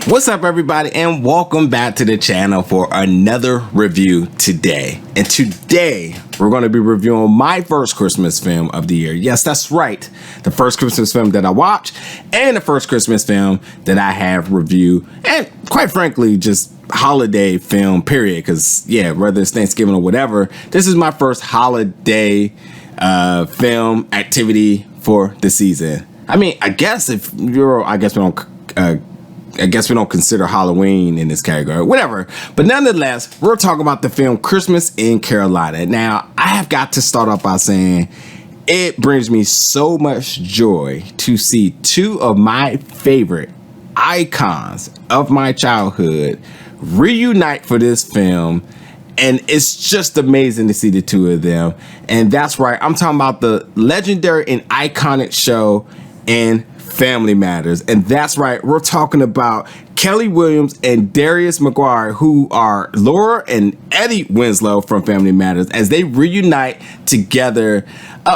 What's up, everybody, and welcome back to the channel for another review today. And today we're going to be reviewing my first Christmas film of the year. Yes, that's right, the first Christmas film that I watched and the first Christmas film that I have reviewed, and quite frankly just holiday film period, because yeah, whether it's Thanksgiving or whatever, this is my first holiday film activity for the season. I mean, I guess we don't consider Halloween in this category, whatever. But nonetheless, we're talking about the film Christmas in Carolina. Now, I have got to start off by saying it brings me so much joy to see two of my favorite icons of my childhood reunite for this film. And it's just amazing to see the two of them. And that's right, I'm talking about the legendary and iconic show in Family Matters. And that's right, we're talking about Kelly Williams and Darius McCrary, who are Laura and Eddie Winslow from Family Matters, as they reunite together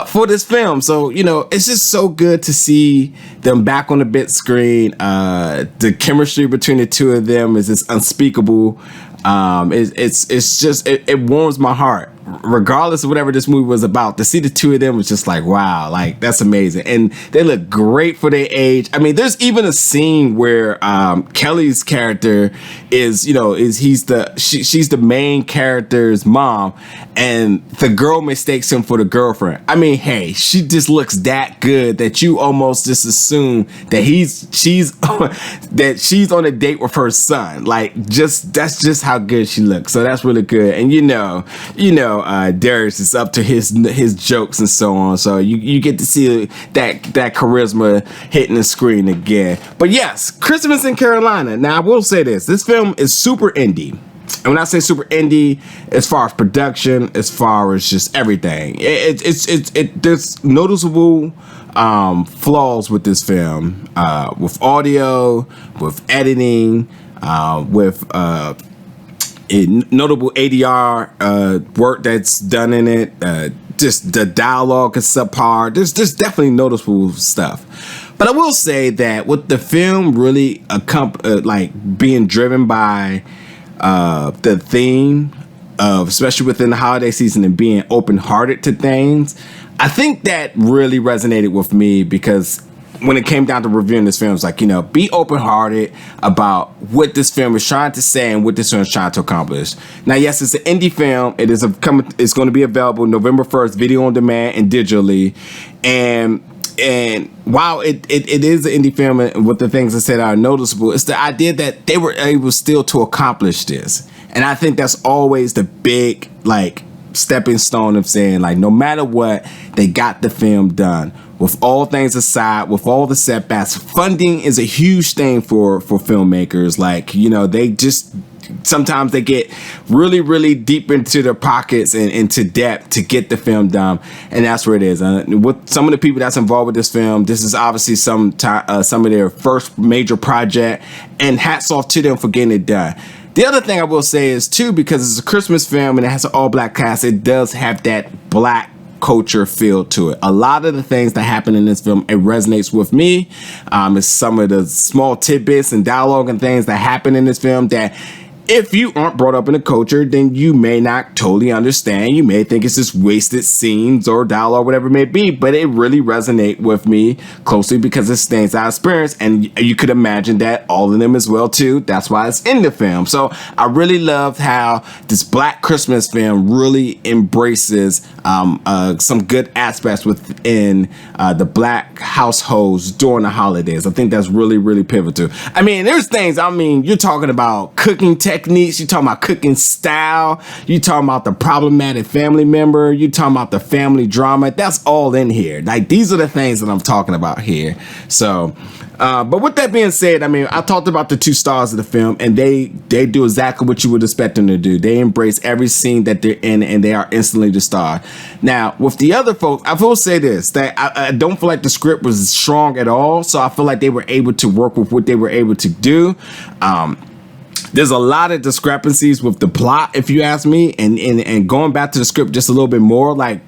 for this film. So, you know, it's just so good to see them back on the big screen. The chemistry between the two of them is just unspeakable. It warms my heart, regardless of whatever this movie was about. To see the two of them was just like, wow, like that's amazing. And they look great for their age. I mean, there's even a scene where Kelly's character she's the main character's mom, and the girl mistakes him for the girlfriend. I mean, hey, she just looks that good that you almost just assume that she's on a date with her son. Like, that's just how good she looks. So that's really good. And you know, Darius is up to his jokes and so on. So you get to see that charisma hitting the screen again. But yes, Christmas in Carolina. Now I will say this film is super indie. And when I say super indie, as far as production, as far as just everything, there's noticeable flaws with this film, with audio, with editing, with notable ADR work that's done in it. Just the dialogue is subpar. There's definitely noticeable stuff. But I will say that with the film really being driven by the theme of, especially within the holiday season, and being open-hearted to things, I think that really resonated with me, because when it came down to reviewing this film, it's like, you know, be open-hearted about what this film is trying to say and what this film is trying to accomplish. Now, yes, it's an indie film. It's going to be available November 1st, video on demand and digitally. And while it is an indie film, and what the things I said are noticeable, it's the idea that they were able still to accomplish this. And I think that's always the big, like, stepping stone of saying, like, no matter what, they got the film done. With all things aside, with all the setbacks, funding is a huge thing for filmmakers. Like, you know, sometimes they get really, really deep into their pockets and into debt to get the film done, and that's where it is. With some of the people that's involved with this film, this is obviously some of their first major project, and hats off to them for getting it done. The other thing I will say is too, because it's a Christmas film and it has an all-black cast, it does have that black culture feel to it. A lot of the things that happen in this film, it resonates with me. It's some of the small tidbits and dialogue and things that happen in this film that, if you aren't brought up in the culture, then you may not totally understand. You may think it's just wasted scenes or dialogue, whatever it may be, but it really resonates with me closely because it's things I experienced, and you could imagine that all of them as well too. That's why it's in the film. So I really love how this Black Christmas film really embraces some good aspects within the Black households during the holidays. I think that's really, really pivotal. I mean, there's things, you're talking about cooking techniques, you're talking about cooking style, you're talking about the problematic family member, you're talking about the family drama. That's all in here. Like, these are the things that I'm talking about here. So but with that being said, I mean, I talked about the two stars of the film, and they do exactly what you would expect them to do. They embrace every scene that they're in, and they are instantly the star. Now, with the other folks, I will say this, that I don't feel like the script was strong at all, so I feel like they were able to work with what they were able to do. There's a lot of discrepancies with the plot, if you ask me, and going back to the script just a little bit more, like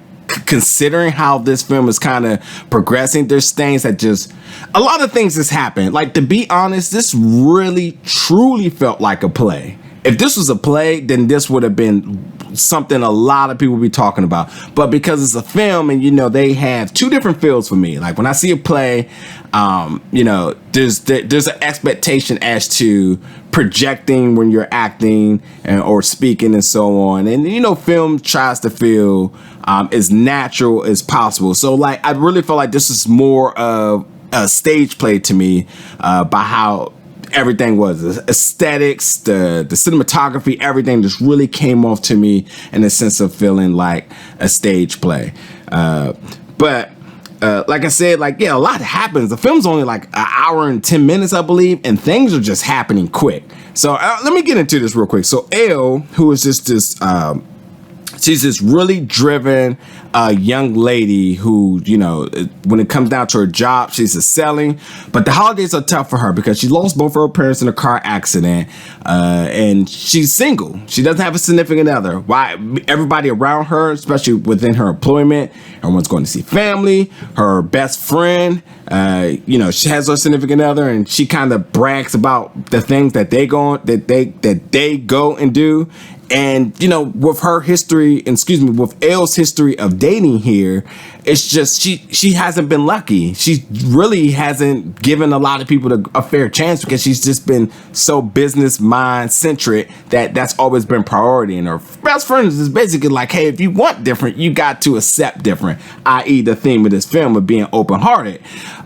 considering how this film is kind of progressing, there's things that just, a lot of things just happened. Like, to be honest, this really truly felt like a play. If this was a play, then this would have been something a lot of people would be talking about. But because it's a film, and they have two different feels for me. Like, when I see a play, there's an expectation as to projecting when you're acting or speaking and so on. And film tries to feel as natural as possible. So like, I really felt like this is more of a stage play to me, by how everything was, the aesthetics, the cinematography, everything just really came off to me in a sense of feeling like a stage play. But like I said, a lot happens. The film's only like an hour and 10 minutes, I believe, and things are just happening quick. So let me get into this real quick. So Elle, who is just this, she's this really driven young lady who, when it comes down to her job, she's excelling. But the holidays are tough for her because she lost both of her parents in a car accident, and she's single. She doesn't have a significant other. Why? Everybody around her, especially within her employment, everyone's going to see family. Her best friend, she has her significant other, and she kind of brags about the things that they go and do. And, with her history, with Elle's history of dating here, it's just she hasn't been lucky. She really hasn't given a lot of people a fair chance because she's just been so business mind centric that's always been priority. And her best friends is basically like, hey, if you want different, you got to accept different, i.e. the theme of this film of being open-hearted.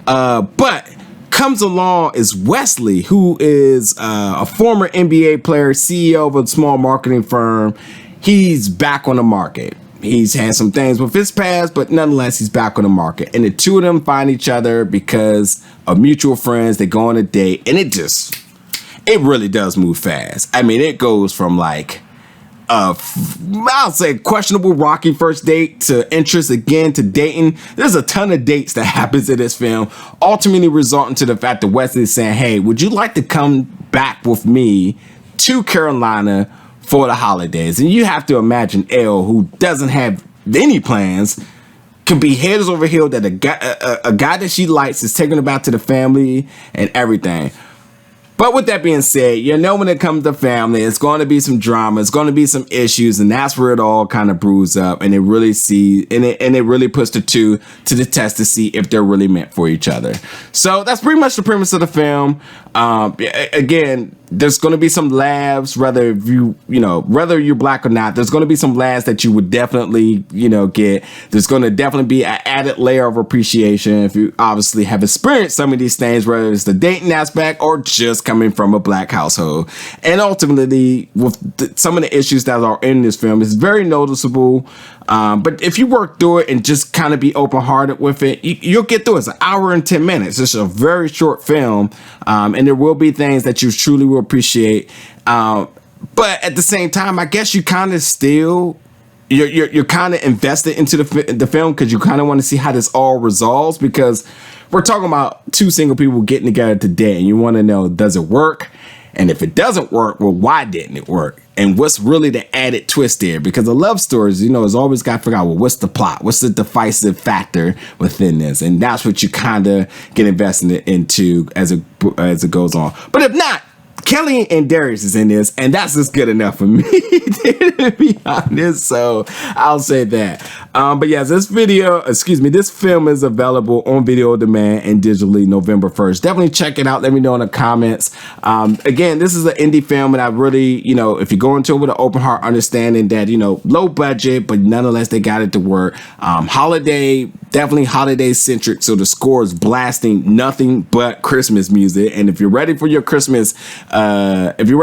But comes along is Wesley, who is a former NBA player, CEO of a small marketing firm. He's back on the market. He's had some things with his past, but nonetheless, he's back on the market. And the two of them find each other because of mutual friends. They go on a date, and it really does move fast. I mean, it goes from like, I'll say questionable rocky first date to interest again to dating. There's a ton of dates that happens in this film, ultimately resulting to the fact that Wesley is saying, hey, would you like to come back with me to Carolina for the holidays? And you have to imagine Elle, who doesn't have any plans, can be head over heels that a guy that she likes is taking her back to the family and everything. But with that being said, when it comes to family, it's going to be some drama, it's going to be some issues, and that's where it all kind of brews up, and it really puts the two to the test to see if they're really meant for each other. So that's pretty much the premise of the film. Again, there's going to be some laughs, whether you're black or not. There's going to be some laughs that you would definitely, get. There's going to definitely be an added layer of appreciation if you obviously have experienced some of these things, whether it's the dating aspect or just coming from a black household. And ultimately, with some of the issues that are in this film, it's very noticeable. But if you work through it and just kind of be open-hearted with it, you'll get through it. It's an hour and 10 minutes. It's a very short film, and there will be things that you truly will appreciate. But at the same time, I guess you kind of still, you're kind of invested into the film because you kind of want to see how this all resolves, because we're talking about two single people getting together today, and you want to know, does it work? And if it doesn't work, well, why didn't it work? And what's really the added twist there? Because the love stories, is always got to figure out, well, what's the plot? What's the divisive factor within this? And that's what you kind of get invested into as it goes on. But if not, Kellie and Darius is in this, and that's just good enough for me, to be honest. So I'll say that. But yes, this film is available on video on demand and digitally November 1st. Definitely check it out. Let me know in the comments. Again, this is an indie film, and I really, if you go into it with an open heart, understanding that, low budget, but nonetheless, they got it to work. Definitely holiday centric. So the score is blasting nothing but Christmas music. And if you're ready for your Christmas, dosage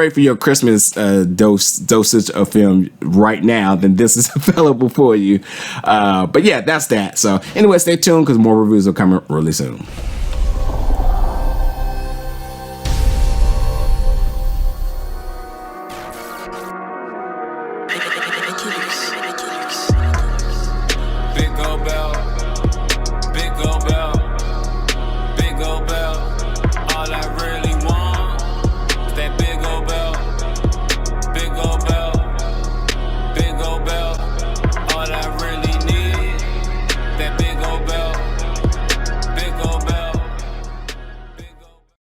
of film right now, then this is available for you. But yeah, that's that. So anyway, stay tuned because more reviews are coming really soon.